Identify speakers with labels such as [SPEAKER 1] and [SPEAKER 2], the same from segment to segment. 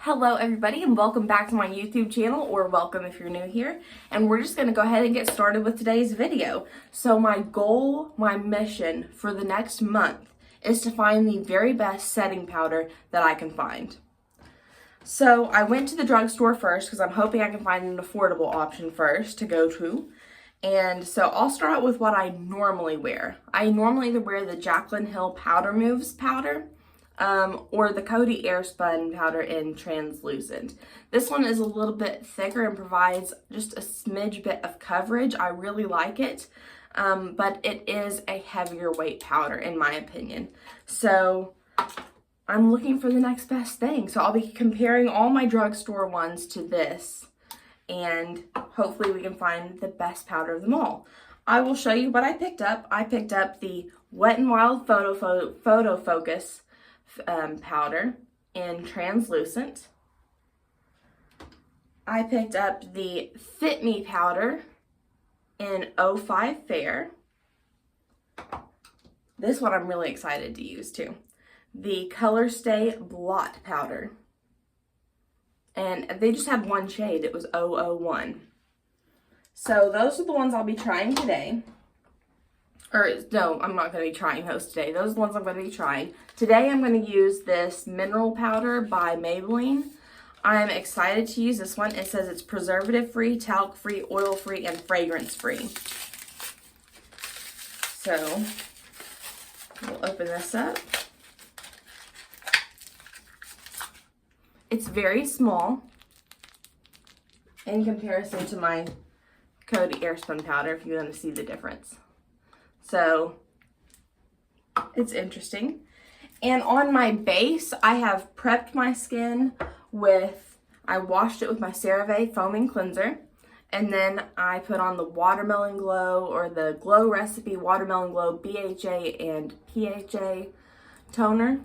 [SPEAKER 1] Hello everybody and welcome back to my YouTube channel, or welcome if you're new here. And we're just going to go ahead and get started with today's video. So my goal, my mission for the next month is to find the very best setting powder that I can find. So I went to the drugstore first because I'm hoping I can find an affordable option first to go to. And so I'll start out with what I normally wear. I normally either wear the Jaclyn Hill Powder Moves powder, or the Coty Airspun powder in translucent. This one is a little bit thicker and provides just a smidge bit of coverage. I really like it, but it is a heavier weight powder in my opinion. So I'm looking for the next best thing. So I'll be comparing all my drugstore ones to this, and hopefully we can find the best powder of them all. I will show you what I picked up. I picked up the Wet n Wild Photo Focus powder in translucent. I picked up the Fit Me powder in 05 Fair. This one I'm really excited to use too. The Color Stay Blot powder. And they just had one shade. It was 001. So those are the ones I'll be trying today. Or no, I'm not going to be trying those today. Those are the ones I'm going to be trying. Today I'm going to use this mineral powder by Maybelline. I'm excited to use this one. It says it's preservative-free, talc-free, oil-free, and fragrance-free. So we'll open this up. It's very small in comparison to my Coty Airspun powder, if you want to see the difference. So it's interesting. And on my base, I have prepped my skin with, I washed it with my CeraVe foaming cleanser. And then I put on the Watermelon Glow, or the Glow Recipe Watermelon Glow BHA and PHA toner.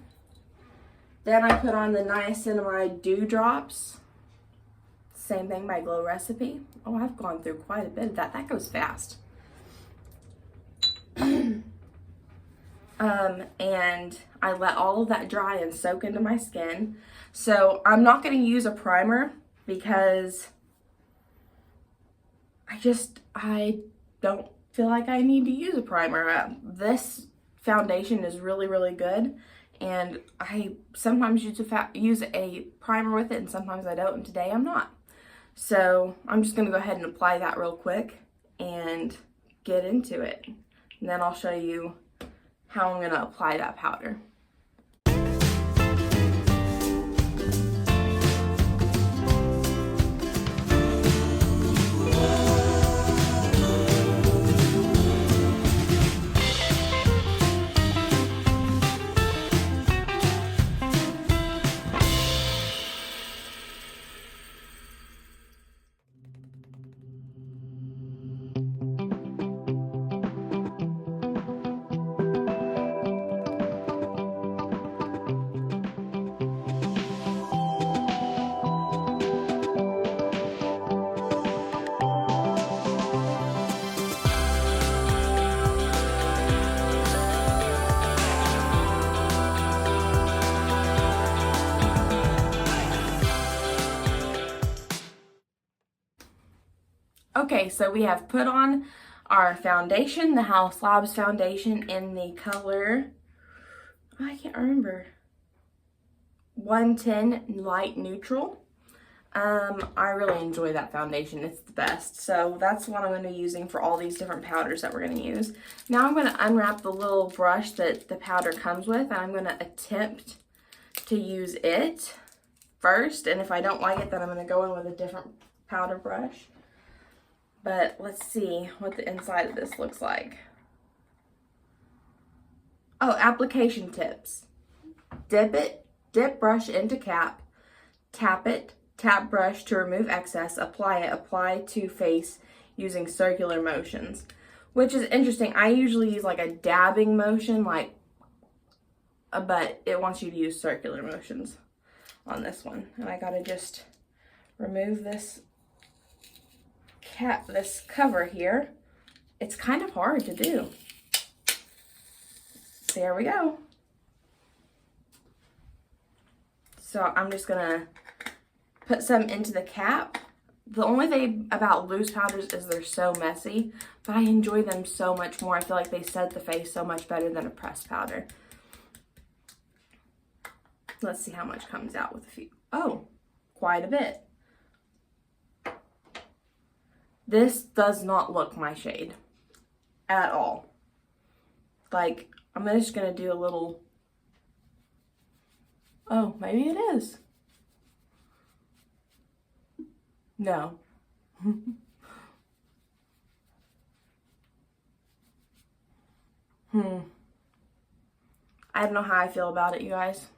[SPEAKER 1] Then I put on the Niacinamide Dew Drops. Same thing by Glow Recipe. Oh, I've gone through quite a bit of that. That goes fast. And I let all of that dry and soak into my skin. So I'm not going to use a primer because I don't feel like I need to use a primer. This foundation is really, really good. And I sometimes use a primer with it, and sometimes I don't, and today I'm not. So I'm just going to go ahead and apply that real quick and get into it. And then I'll show you how I'm going to apply that powder. Okay, so we have put on our foundation, the House Labs foundation in the color, I can't remember, 110 Light Neutral. I really enjoy that foundation. It's the best. So that's what I'm going to be using for all these different powders that we're going to use. Now I'm going to unwrap the little brush that the powder comes with, and I'm going to attempt to use it first. And if I don't like it, then I'm going to go in with a different powder brush. But let's see what the inside of this looks like. Oh, application tips. Dip brush into cap, tap it, tap brush to remove excess, apply to face using circular motions. Which is interesting. I usually use like a dabbing motion, but it wants you to use circular motions on this one. And I gotta just remove this cover here. It's kind of hard to do. So there we go. So I'm just gonna put some into the cap. The only thing about loose powders is they're so messy, but I enjoy them so much more. I feel like they set the face so much better than a pressed powder. Let's see how much comes out with a few. Oh, quite a bit. This does not look my shade at all. Like, I'm just gonna do a little, oh, maybe it is. No. I don't know how I feel about it, you guys.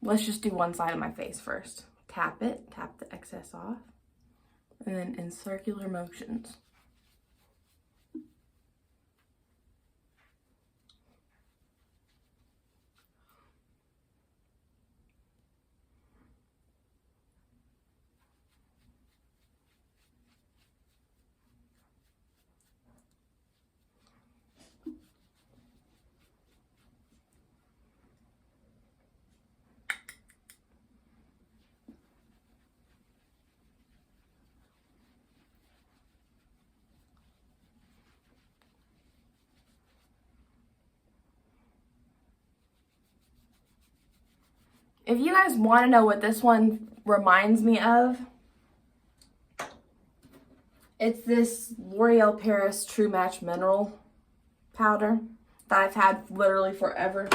[SPEAKER 1] Let's just do one side of my face first. Tap it, tap the excess off, and then in circular motions. If you guys want to know what this one reminds me of, it's this L'Oreal Paris True Match Mineral powder that I've had literally forever.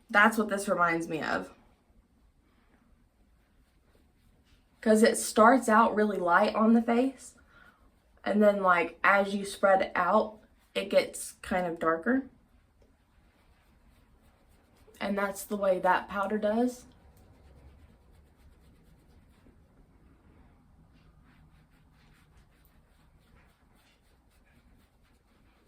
[SPEAKER 1] That's what this reminds me of. Because it starts out really light on the face, and then like as you spread it out, it gets kind of darker. And that's the way that powder does.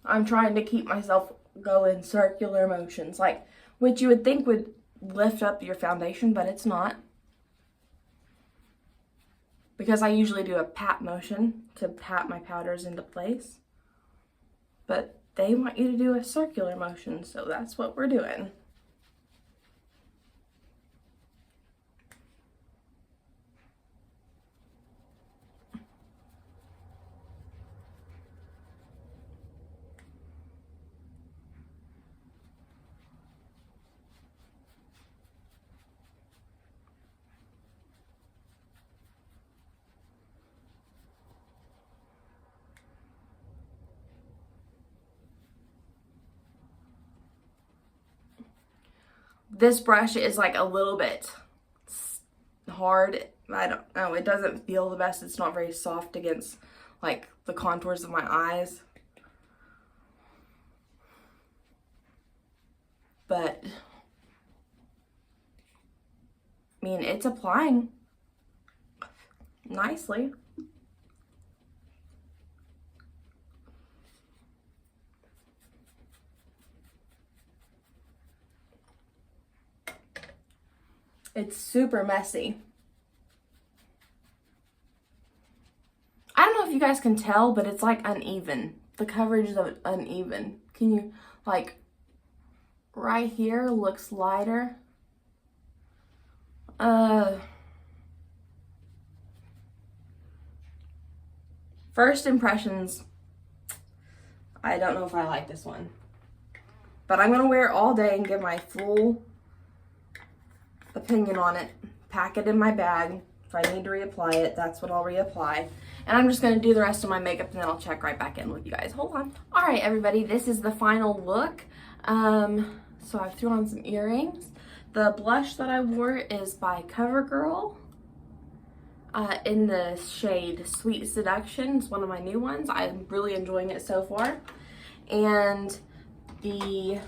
[SPEAKER 1] I'm trying to keep myself going circular motions, like, which you would think would lift up your foundation, but it's not. Because I usually do a pat motion to pat my powders into place. But they want you to do a circular motion, so that's what we're doing. This brush is like a little bit hard. I don't know, it doesn't feel the best. It's not very soft against like the contours of my eyes. But I mean, it's applying nicely. It's super messy. I don't know if you guys can tell, but it's like uneven. The coverage is uneven. Can you, like, right here looks lighter. First impressions, I don't know if I like this one. But I'm gonna wear it all day and give my full opinion on it. Pack it in my bag. If I need to reapply it, that's what I'll reapply. And I'm just going to do the rest of my makeup and then I'll check right back in with you guys. Hold on. Alright everybody, this is the final look. So I threw on some earrings. The blush that I wore is by CoverGirl in the shade Sweet Seduction. It's one of my new ones. I'm really enjoying it so far. And the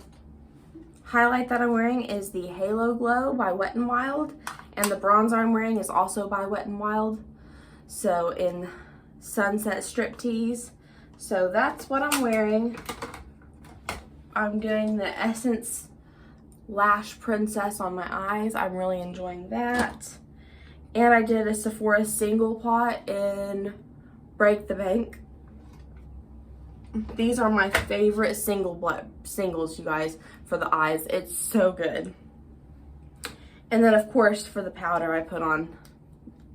[SPEAKER 1] highlight that I'm wearing is the Halo Glow by Wet n Wild, and the bronzer I'm wearing is also by Wet n Wild, so in Sunset Striptease. So that's what I'm wearing. I'm doing the Essence Lash Princess on my eyes. I'm really enjoying that. And I did a Sephora single pot in Break the Bank. These are my favorite singles, you guys, for the eyes. It's so good. And then of course for the powder I put on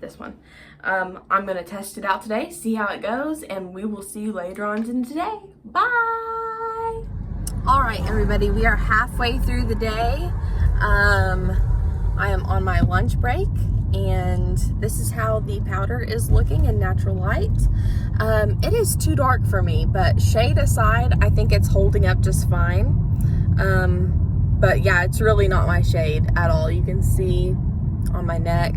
[SPEAKER 1] this one. I'm going to test it out today, see how it goes, and we will see you later on in today. Bye! Alright everybody, we are halfway through the day. I am on my lunch break, and this is how the powder is looking in natural light. It is too dark for me, but shade aside, I think it's holding up just fine. But yeah, it's really not my shade at all. You can see on my neck.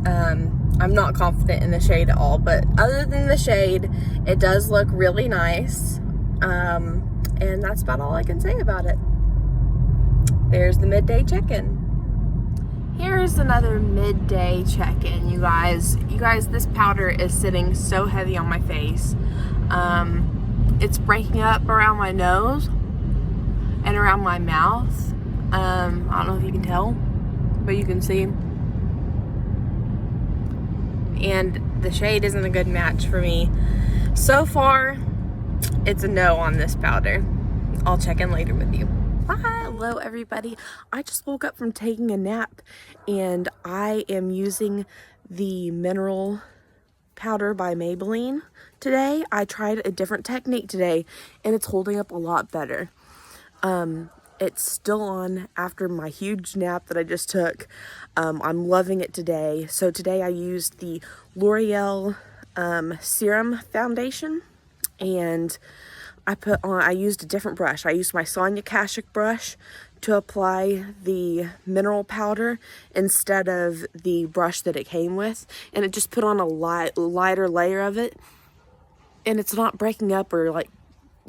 [SPEAKER 1] I'm not confident in the shade at all, but other than the shade, it does look really nice. And that's about all I can say about it. There's the midday check-in. Here's another midday check-in, you guys. You guys, this powder is sitting so heavy on my face. It's breaking up around my nose and around my mouth. I don't know if you can tell, but you can see. And the shade isn't a good match for me. So far, it's a no on this powder. I'll check in later with you. Bye. Hello everybody. I just woke up from taking a nap, and I am using the mineral powder by Maybelline today. I tried a different technique today, and it's holding up a lot better. It's still on after my huge nap that I just took. I'm loving it today. So today I used the L'Oreal Serum Foundation, and I used a different brush. I used my Sonia Kashuk brush to apply the mineral powder instead of the brush that it came with, and it just put on a lighter layer of it, and it's not breaking up or like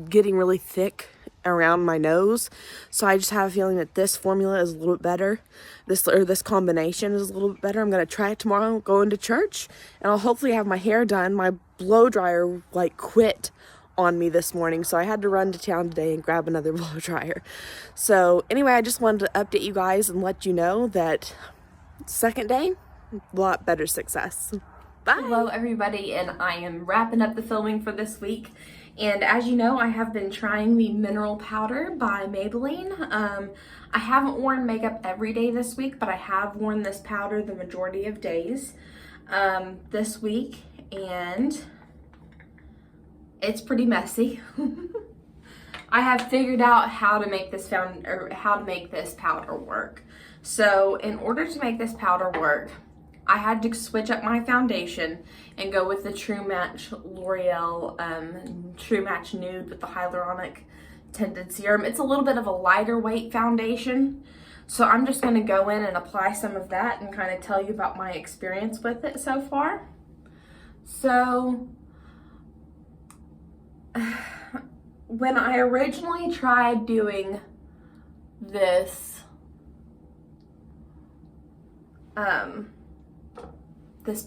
[SPEAKER 1] getting really thick around my nose. So I just have a feeling that this formula is a little bit better. This combination is a little bit better. I'm gonna try it tomorrow, go into church, and I'll hopefully have my hair done. My blow dryer like quit on me this morning, so I had to run to town today and grab another blow dryer. So anyway, I just wanted to update you guys and let you know that second day, a lot better success. Bye. Hello everybody, and I am wrapping up the filming for this week. And as you know, I have been trying the mineral powder by Maybelline. I haven't worn makeup every day this week, but I have worn this powder the majority of days this week, and it's pretty messy. I have figured out how to make this powder work. So in order to make this powder work, I had to switch up my foundation and go with the True Match L'Oreal True Match Nude with the hyaluronic tinted serum. It's a little bit of a lighter weight foundation, so I'm just going to go in and apply some of that and kind of tell you about my experience with it so far. So when I originally tried doing this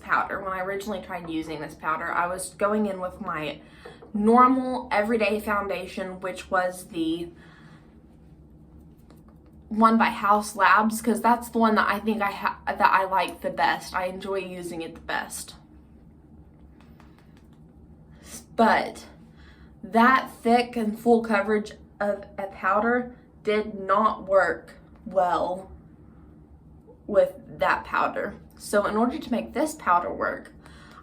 [SPEAKER 1] powder, when I originally tried using this powder, I was going in with my normal everyday foundation, which was the one by House Labs, because that's the one that I think that I like the best. I enjoy using it the best. But that thick and full coverage of a powder did not work well with that powder. So in order to make this powder work,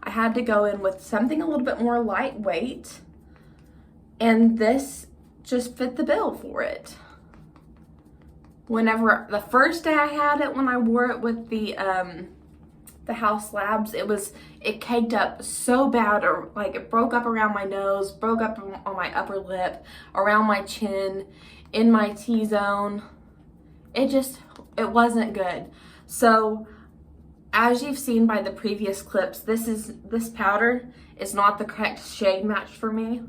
[SPEAKER 1] I had to go in with something a little bit more lightweight, and this just fit the bill for it. Whenever the first day I had it, when I wore it with the House Labs, it caked up so bad, or like it broke up around my nose, broke up on my upper lip, around my chin, in my T-zone. It wasn't good. So as you've seen by the previous clips, this powder is not the correct shade match for me,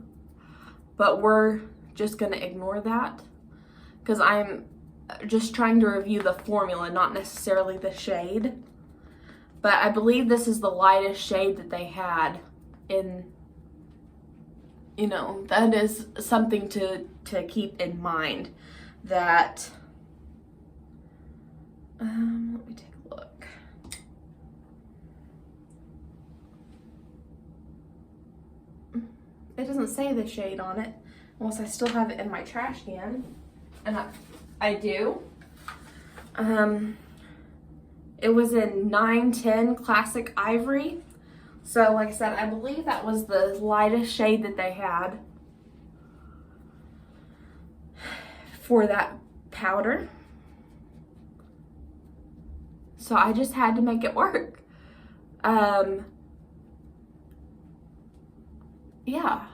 [SPEAKER 1] but we're just gonna ignore that because I'm just trying to review the formula, not necessarily the shade. But I believe this is the lightest shade that they had in, that is something to keep in mind, that, let me take a look. It doesn't say the shade on it, unless I still have it in my trash can, and I do. It was in 910 Classic Ivory. So like I said, I believe that was the lightest shade that they had for that powder. So I just had to make it work. Yeah.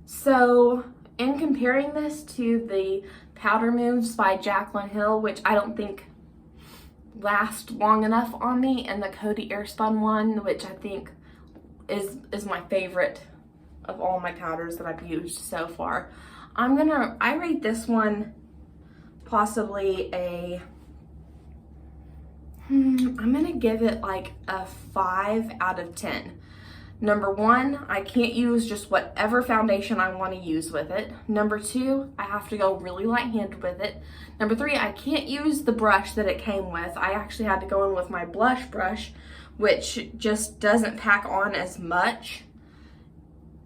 [SPEAKER 1] So in comparing this to the Powder Moves by Jaclyn Hill, which I don't think last long enough on me, and the Coty Airspun one, which I think is my favorite of all my powders that I've used so far. I rate this one possibly I'm gonna give it like a 5 out of 10. Number one, I can't use just whatever foundation I want to use with it. Number two, I have to go really light-handed with it. Number three, I can't use the brush that it came with. I actually had to go in with my blush brush, which just doesn't pack on as much,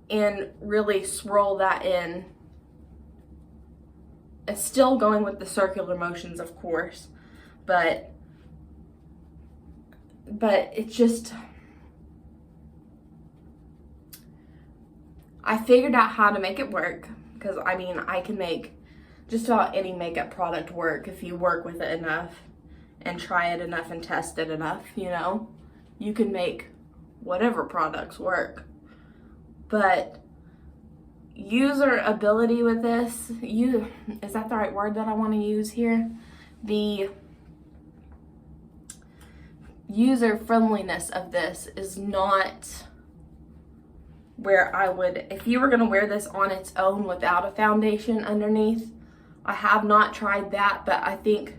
[SPEAKER 1] and really swirl that in. It's still going with the circular motions, of course, but it's just, I figured out how to make it work, because I mean, I can make just about any makeup product work if you work with it enough and try it enough and test it enough, you know? You can make whatever products work. But user ability with this, is that the right word that I want to use here? The user friendliness of this is not where I would, if you were going to wear this on its own without a foundation underneath. I have not tried that, but I think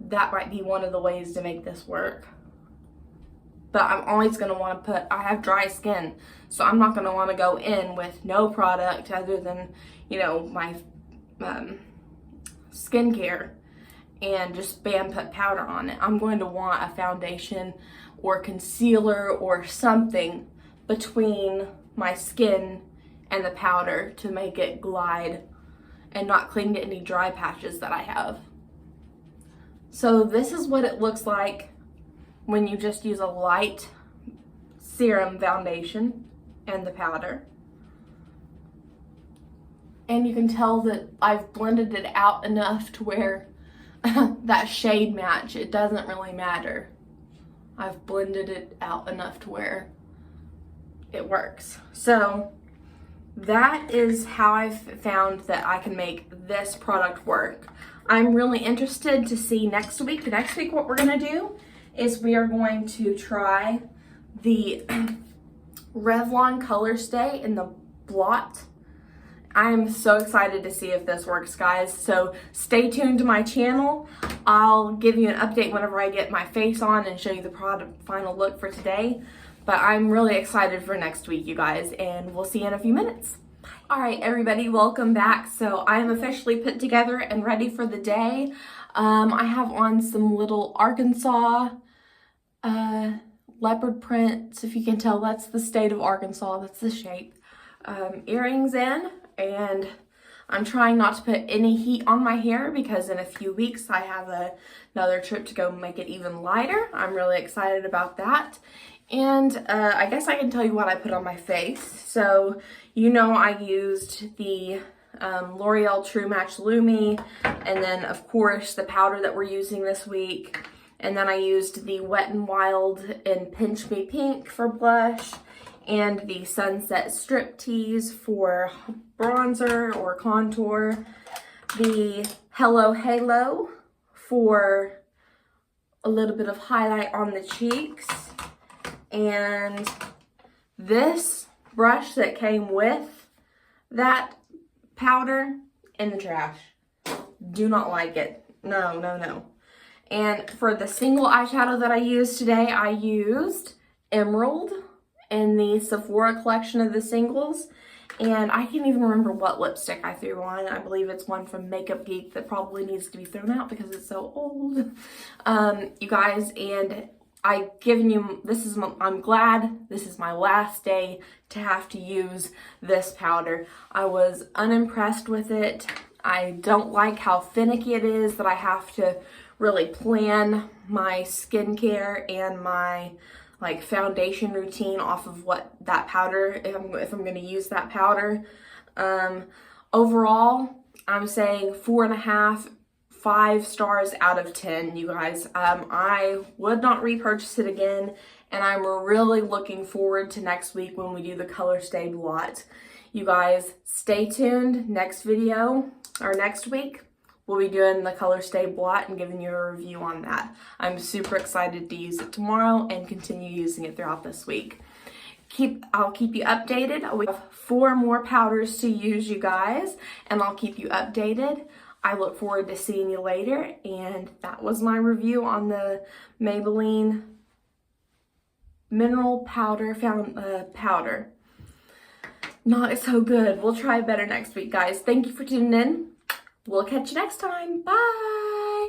[SPEAKER 1] that might be one of the ways to make this work. But I'm always going to want to I have dry skin, so I'm not going to want to go in with no product other than, you know, my skincare and just bam, put powder on it. I'm going to want a foundation or concealer or something between my skin and the powder to make it glide and not cling to any dry patches that I have. So this is what it looks like when you just use a light serum foundation and the powder. And you can tell that I've blended it out enough to where that shade match, it doesn't really matter. I've blended it out enough to where it works. So that is how I've found that I can make this product work. I'm really interested to see next week. Next week what we're gonna do is we are going to try the Revlon Color Stay in the Blot. I'm so excited to see if this works, guys. So stay tuned to my channel. I'll give you an update whenever I get my face on and show you the product final look for today. But I'm really excited for next week, you guys, and we'll see you in a few minutes. Bye. All right, everybody, welcome back. So I'm officially put together and ready for the day. I have on some little Arkansas leopard prints. If you can tell, that's the state of Arkansas. That's the shape. Earrings in, and I'm trying not to put any heat on my hair because in a few weeks I have another trip to go make it even lighter. I'm really excited about that. And I guess I can tell you what I put on my face. So, you know, I used the L'Oreal True Match Lumi, and then of course the powder that we're using this week. And then I used the Wet n Wild in Pinch Me Pink for blush, and the Sunset Striptease for bronzer or contour, the Hello Halo for a little bit of highlight on the cheeks, and this brush that came with that powder in the trash. Do not like it. No, no, no. And for the single eyeshadow that I used today, I used Emerald in the Sephora collection of the singles. And I can't even remember what lipstick I threw on. I believe it's one from Makeup Geek that probably needs to be thrown out because it's so old. You guys, and I've given you, I'm glad this is my last day to have to use this powder. I was unimpressed with it. I don't like how finicky it is that I have to really plan my skincare and my like foundation routine off of what that powder, if I'm going to use that powder. Overall, I'm saying 4.5, 5 stars out of 10, you guys. I would not repurchase it again, and I'm really looking forward to next week when we do the Color Stay Blot. You guys, stay tuned. Next video, or next week, we'll be doing the Color Stay Blot and giving you a review on that. I'm super excited to use it tomorrow and continue using it throughout this week. I'll keep you updated. We have 4 more powders to use, you guys, and I'll keep you updated. I look forward to seeing you later, and that was my review on the Maybelline Mineral Powder powder. Not so good. We'll try better next week, guys. Thank you for tuning in. We'll catch you next time. Bye!